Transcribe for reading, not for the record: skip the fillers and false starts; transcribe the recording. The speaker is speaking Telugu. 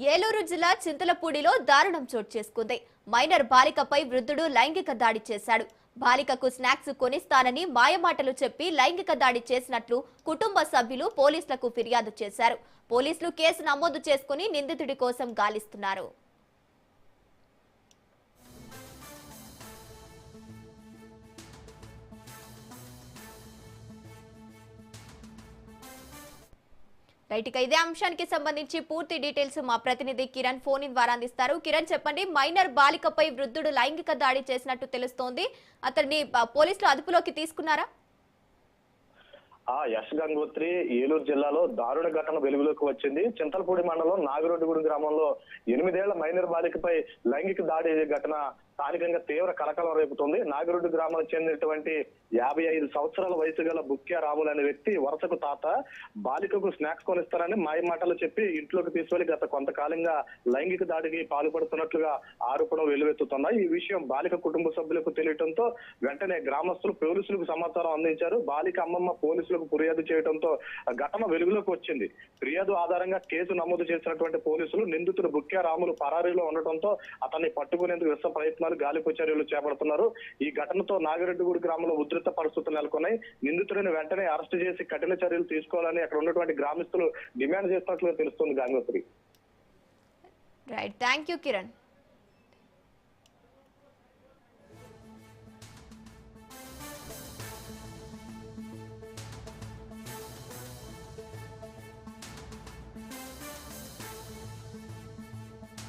ఏలూరు జిల్లా చింతలపూడిలో దారుణం చోటు చేసుకుంది. మైనర్ బాలికపై వృద్ధుడు లైంగిక దాడి చేశాడు. బాలికకు స్నాక్స్ కొనిస్తానని మాయమాటలు చెప్పి లైంగిక దాడి చేసినట్లు కుటుంబ సభ్యులు పోలీసులకు ఫిర్యాదు చేశారు. పోలీసులు కేసు నమోదు చేసుకుని నిందితుడి కోసం గాలిస్తున్నారు. ఇదే అంశానికి సంబంధించి పూర్తి డీటెయిల్స్ మా ప్రతినిధి కిరణ్ ఫోన్ ద్వారా అందిస్తారు. కిరణ్, చెప్పండి. మైనర్ బాలికపై వృద్ధుడు లైంగిక దాడి చేసినట్టు తెలుస్తోంది. అతన్ని పోలీసులు అదుపులోకి తీసుకున్నారా? యశ్ గంగోత్రి ఏలూరు జిల్లాలో దారుణ ఘటన వెలుగులోకి వచ్చింది. చింతలపూడి మండలం నాగిరెడ్డిగూడెం గ్రామంలో 8 ఏళ్ల మైనర్ బాలికపై లైంగిక దాడి ఘటన స్థానికంగా తీవ్ర కలకలం రేపుతోంది. నాగిరెడ్డి గ్రామానికి చెందినటువంటి 55 సంవత్సరాల వయసు గల బుక్యా రాములు అనే వ్యక్తి వరుసకు తాత బాలికకు స్నాక్స్ కొనిస్తారని మాయమాటలు చెప్పి ఇంట్లోకి తీసుకెళ్లి గత కొంతకాలంగా లైంగిక దాడికి పాల్పడుతున్నట్లుగా ఆరోపణలు వెలువెత్తుతున్నాయి. ఈ విషయం బాలిక కుటుంబ సభ్యులకు తెలియడంతో వెంటనే గ్రామస్తులు పోలీసులకు సమాచారం అందించారు. బాలిక అమ్మమ్మ పోలీసులకు ఫిర్యాదు చేయడంతో ఘటన వెలుగులోకి వచ్చింది. ఫిర్యాదు ఆధారంగా కేసు నమోదు చేసినటువంటి పోలీసులు నిందితుడు బుక్యా రాములు పరారీలో ఉండటంతో అతన్ని పట్టుకునేందుకు విశ్వ ప్రయత్నాలు గాలింపు చర్యలు చేపడుతున్నారు. ఈ ఘటనతో నాగిరెడ్డిగూడెం గ్రామంలో ఉధృత పరిస్థితులు నెలకొన్నాయి. నిందితుడిని వెంటనే అరెస్టు చేసి కఠిన చర్యలు తీసుకోవాలని అక్కడ ఉన్నటువంటి గ్రామస్తులు డిమాండ్ చేస్తున్నట్లు తెలుస్తుంది. Gangotri. Right, thank you Kiran.